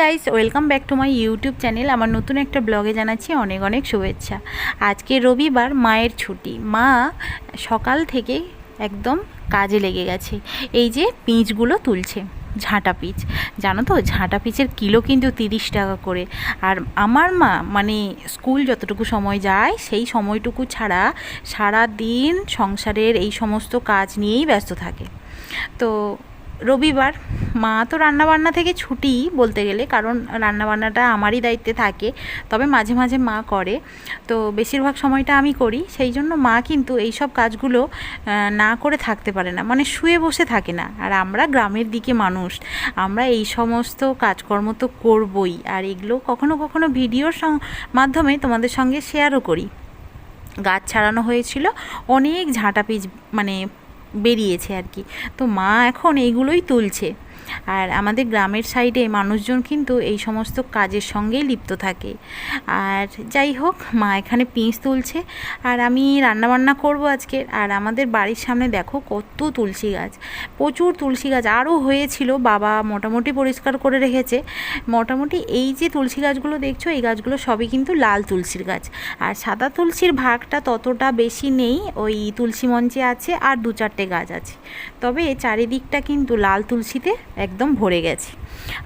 Guys, welcome back to my YouTube channel. আমার নতুন একটা ব্লগে জানাচ্ছি অনেক অনেক শুভেচ্ছা। আজকে রবিবার, মায়ের ছুটি। মা সকাল থেকে একদম কাজে লেগে গেছে। এই যে পিঁচগুলো তুলছে, ঝাঁটা পিচ। জানো তো, ঝাঁটা পিচের কিলো কিন্তু 30 টাকা করে। আর আমার মা মানে স্কুল যতটুকু সময় যায় সেই সময়টুকু ছাড়া সারা দিন সংসারের এই সমস্ত কাজ নিয়েই ব্যস্ত থাকে। তো রবিবার মা তো রান্নাবান্না থেকে ছুটি বলতে গেলে, কারণ রান্নাবান্নাটা আমারই দায়িত্বে থাকে। তবে মাঝে মাঝে মা করে, তো বেশিরভাগ সময়টা আমি করি। সেই জন্য মা কিন্তু এই সব কাজগুলো না করে থাকতে পারে না, মানে শুয়ে বসে থাকে না। আর আমরা গ্রামের দিকে মানুষ, আমরা এই সমস্ত কাজকর্ম তো করবই। আর এগুলো কখনো কখনো ভিডিওর মাধ্যমে তোমাদের সঙ্গে শেয়ারও করি। গাছ ছাড়ানো হয়েছিল, অনেক ঝাঁটা পিচ মানে বেরিয়েছে আর কি। তো মা এখন এইগুলোই তুলছে। আর আমাদের গ্রামের সাইডে মানুষজন কিন্তু এই সমস্ত কাজের সঙ্গেই লিপ্ত থাকে। আর যাই হোক, মা এখানে পিঁচ তুলছে আর আমি রান্নাবান্না করব আজকে। আর আমাদের বাড়ির সামনে দেখো কত তুলসী গাছ, প্রচুর তুলসী গাছ আরও হয়েছিল। বাবা মোটামুটি পরিষ্কার করে রেখেছে। মোটামুটি এই যে তুলসী গাছগুলো দেখছো, এই গাছগুলো সবই কিন্তু লাল তুলসীর গাছ। আর সাদা তুলসীর ভাগটা ততটা বেশি নেই, ওই তুলসী মঞ্চে আছে আর 2-4টে গাছ আছে। তবে চারিদিকটা কিন্তু লাল তুলসীতে একদম ভরে গেছে।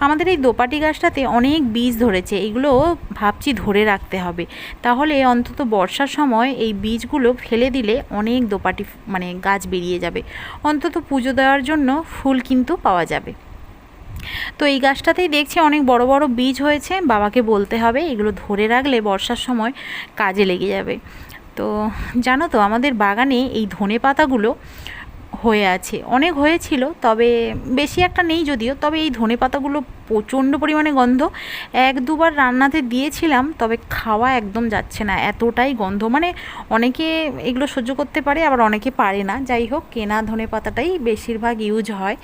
আমাদের এই দোপাটি গাছটাতে অনেক বীজ ধরেছে, এগুলো ভাবছি ধরে রাখতে হবে। তাহলে অন্তত বর্ষার সময় এই বীজগুলো ফেলে দিলে অনেক দোপাটি মানে গাছ বেরিয়ে যাবে। অন্তত পুজো দেওয়ার জন্য ফুল কিন্তু পাওয়া যাবে। তো এই গাছটাতেই দেখছি অনেক বড় বড় বীজ হয়েছে। বাবাকে বলতে হবে এগুলো ধরে রাখলে বর্ষার সময় কাজে লেগে যাবে। তো জানো তো, আমাদের বাগানে এই ধনে পাতাগুলো হয়ে আছে, অনেক হয়েছিল, তবে বেশি একটা নেই যদিও। তবে এই ধনে পাতাগুলো প্রচণ্ড পরিমাণে গন্ধ। 1-2বার রান্নাতে দিয়েছিলাম, তবে খাওয়া একদম যাচ্ছে না, এতটাই গন্ধ। মানে অনেকে এগুলো সহ্য করতে পারে, আবার অনেকে পারে না। যাই হোক, কেনা ধনে পাতাটাই বেশিরভাগ ইউজ হয়।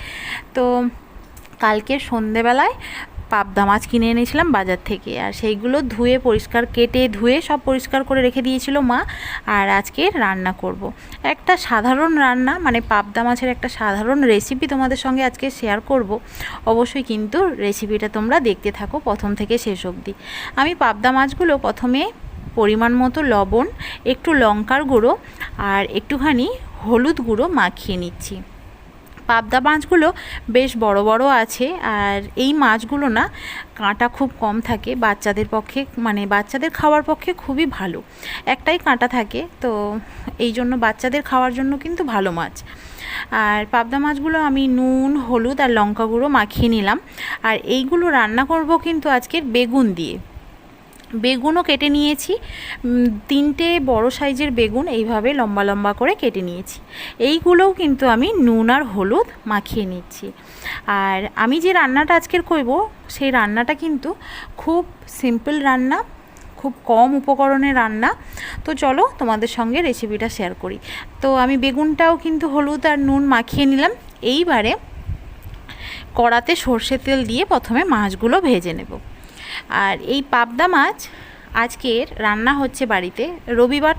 তো কালকে সন্ধেবেলায় পাবদা মাছ কিনে এনেছিলাম বাজার থেকে, আর সেইগুলো ধুয়ে পরিষ্কার, কেটে ধুয়ে সব পরিষ্কার করে রেখে দিয়েছিল মা। আর আজকে রান্না করব একটা সাধারণ রান্না, মানে পাবদা মাছের একটা সাধারণ রেসিপি তোমাদের সঙ্গে আজকে শেয়ার করব। অবশ্যই কিন্তু রেসিপিটা তোমরা দেখতে থাকো প্রথম থেকে শেষ অবধি। আমি পাবদা মাছগুলো প্রথমে পরিমাণ মতো লবণ, একটু লঙ্কার গুঁড়ো আর একটুখানি হলুদ গুঁড়ো মাখিয়ে নিচ্ছি। পাবদা মাছগুলো বেশ বড় বড় আছে, আর এই মাছগুলো না কাঁটা খুব কম থাকে। বাচ্চাদের পক্ষে মানে বাচ্চাদের খাওয়ার পক্ষে খুবই ভালো। একটাই কাঁটা থাকে, তো এই জন্য বাচ্চাদের খাওয়ার জন্য কিন্তু ভালো মাছ। আর পাবদা মাছগুলো আমি নুন, হলুদ আর লঙ্কা গুঁড়ো মাখিয়ে নিলাম। আর এইগুলো রান্না করব কিন্তু আজকের বেগুন দিয়ে। বেগুনও কেটে নিয়েছি, 3টে বড় সাইজের বেগুন এইভাবে লম্বা লম্বা করে কেটে নিয়েছি। এইগুলোও কিন্তু আমি নুন আর হলুদ মাখিয়ে নিচ্ছি। আর আমি যে রান্নাটা আজকের করব, সেই রান্নাটা কিন্তু খুব সিম্পল রান্না, খুব কম উপকরণে রান্না। তো চলো তোমাদের সঙ্গে রেসিপিটা শেয়ার করি। তো আমি বেগুনটাও কিন্তু হলুদ আর নুন মাখিয়ে নিলাম। এইবারে কড়াতে সর্ষের তেল দিয়ে প্রথমে মাছগুলো ভেজে নেব। আর এই পাবদা মাছ আজকের রান্না হচ্ছে বাড়িতে। রবিবার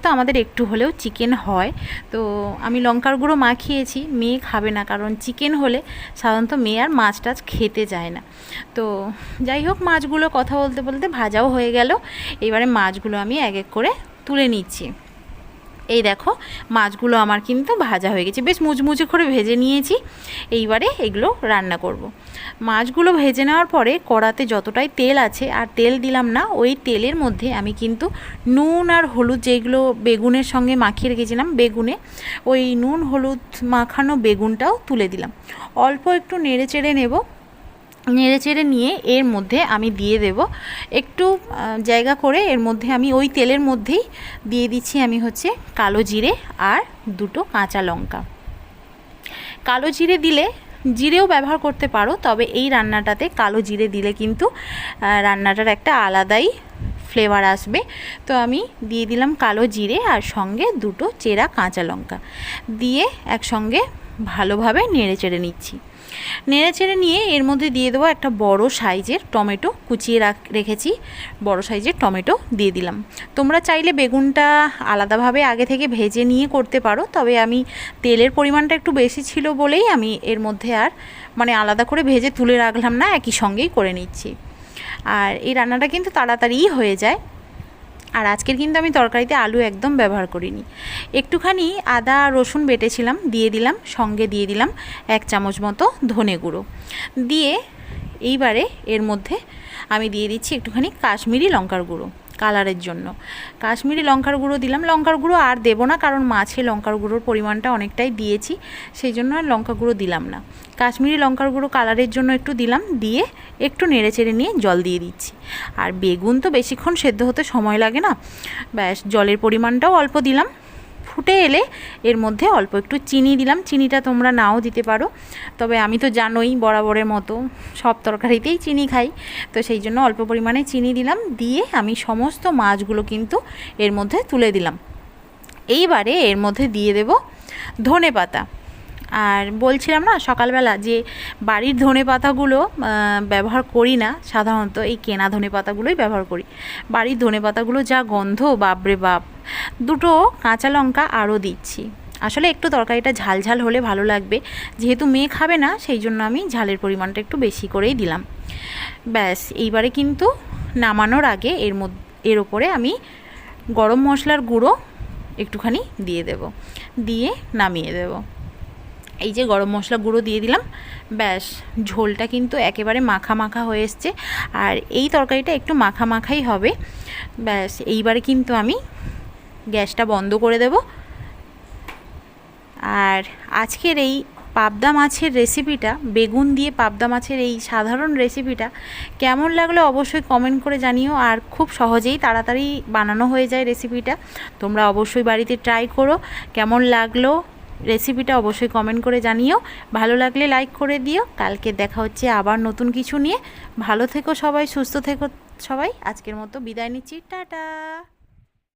তো আমাদের একটু হলেও চিকেন হয়। তো আমি লঙ্কার গুঁড়ো মাখিয়েছি। মেয়ে খাবে না, কারণ চিকেন হলে সাধারণত মেয়ে আর মাছ টাছ খেতে যায় না। তো যাই হোক, মাছগুলো কথা বলতে বলতে ভাজাও হয়ে গেল। এবারে মাছগুলো আমি এক এক করে তুলে নিচ্ছি। এই দেখো, মাছগুলো আমার কিন্তু ভাজা হয়ে গেছে, বেশ মুচমুচে করে ভেজে নিয়েছি। এইবারে এগুলো রান্না করব। মাছগুলো ভেজে নেওয়ার পরে কড়াতে যতটাই তেল আছে, আর তেল দিলাম না, ওই তেলের মধ্যে আমি কিন্তু নুন আর হলুদ যেগুলো বেগুনের সঙ্গে মাখিয়ে রেখেছিলাম, বেগুনে ওই নুন হলুদ মাখানো বেগুনটাও তুলে দিলাম। অল্প একটু নেড়ে চেড়ে নেব। নেড়ে চেড়ে নিয়ে এর মধ্যে আমি দিয়ে দেব একটু জায়গা করে, এর মধ্যে আমি ওই তেলের মধ্যেই দিয়ে দিচ্ছি আমি হচ্ছে কালো জিরে আর 2টো কাঁচা লঙ্কা। কালো জিরে দিলে জিরেও ব্যবহার করতে পারো, তবে এই রান্নাটাতে কালো জিরে দিলে কিন্তু রান্নাটার একটা আলাদাই ফ্লেভার আসবে। তো আমি দিয়ে দিলাম কালো জিরে আর সঙ্গে 2টো চেরা কাঁচা লঙ্কা দিয়ে একসঙ্গে ভালোভাবে নেড়ে চেড়ে নিচ্ছি। নেড়ে চেড়ে নিয়ে এর মধ্যে দিয়ে দেবো একটা বড় সাইজের টমেটো কুচিয়ে রেখেছি, বড় সাইজের টমেটো দিয়ে দিলাম। তোমরা চাইলে বেগুনটা আলাদাভাবে আগে থেকে ভেজে নিয়ে করতে পারো, তবে আমি তেলের পরিমাণটা একটু বেশি ছিল বলেই আমি এর মধ্যে আর মানে আলাদা করে ভেজে তুলে রাখলাম না, একই সঙ্গেই করে নিচ্ছি। আর এই রান্নাটা কিন্তু তাড়াতাড়িই হয়ে যায়। আর আজকের কিন্তু আমি তরকারিতে আলু একদম ব্যবহার করিনি। একটুখানি আদা রসুন বেটেছিলাম, দিয়ে দিলাম, সঙ্গে দিয়ে দিলাম 1 চামচ মতো ধনে গুঁড়ো দিয়ে এইবারে এর মধ্যে আমি দিয়ে দিচ্ছি একটুখানি কাশ্মীরি লঙ্কার গুঁড়ো কালারের জন্য। কাশ্মীরি লঙ্কার গুঁড়ো দিলাম। লঙ্কার গুঁড়ো আর দেবো না, কারণ মাছে লঙ্কার গুঁড়োর পরিমাণটা অনেকটাই দিয়েছি, সেই জন্য আর লঙ্কা গুঁড়ো দিলাম না। কাশ্মীরি লঙ্কার গুঁড়ো কালারের জন্য একটু দিলাম, দিয়ে একটু নেড়ে চেড়ে নিয়ে জল দিয়ে দিচ্ছি। আর বেগুন তো বেশিক্ষণ সেদ্ধ হতে সময় লাগে না, ব্যাস জলের পরিমাণটাও অল্প দিলাম। ফুটে এলে এর মধ্যে অল্প একটু চিনি দিলাম। চিনিটা তোমরা নাও দিতে পারো, তবে আমি তো জানোই বরাবরের মতো সব তরকারিতেই চিনি খাই, তো সেই জন্য অল্প পরিমাণে চিনি দিলাম। দিয়ে আমি সমস্ত মাছগুলো কিন্তু এর মধ্যে তুলে দিলাম। এইবারে এর মধ্যে দিয়ে দেব ধনেপাতা। আর বলছিলাম না সকালবেলা যে বাড়ির ধনেপাতাগুলো ব্যবহার করি না, সাধারণত এই কেনা ধনেপাতাগুলোই ব্যবহার করি। বাড়ির ধনেপাতাগুলো যা গন্ধ, বাপরে বাপ। 2টো কাঁচা লঙ্কা আরও দিচ্ছি। আসলে একটু তরকারিটা ঝাল ঝাল হলে ভালো লাগবে, যেহেতু মেয়ে খাবে না সেই জন্য আমি ঝালের পরিমাণটা একটু বেশি করেই দিলাম। ব্যাস এইবারে কিন্তু নামানোর আগে এর ওপরে আমি গরম মশলার গুঁড়ো একটুখানি দিয়ে দেব, দিয়ে নামিয়ে দেব। এই যে গরম মশলা গুঁড়ো দিয়ে দিলাম, ব্যাস ঝোলটা কিন্তু একেবারে মাখা মাখা হয়ে এসছে। আর এই তরকারিটা একটু মাখা মাখাই হবে। ব্যাস এইবারে কিন্তু আমি গ্যাসটা বন্ধ করে দেব। আর আজকের এই পাবদা মাছের রেসিপিটা, বেগুন দিয়ে পাবদা মাছের এই সাধারণ রেসিপিটা কেমন লাগলো অবশ্যই কমেন্ট করে জানিও। আর খুব সহজেই তাড়াতাড়ি বানানো হয়ে যায় রেসিপিটা, তোমরা অবশ্যই বাড়িতে ট্রাই করো। কেমন লাগলো রেসিপিটা অবশ্যই কমেন্ট করে জানিও। ভালো লাগলে লাইক করে দিও। কালকে দেখা হচ্ছে আবার নতুন কিছু নিয়ে। ভালো থেকো সবাই, সুস্থ থেকো সবাই। আজকের মতো বিদায় নিচ্ছি, টাটা।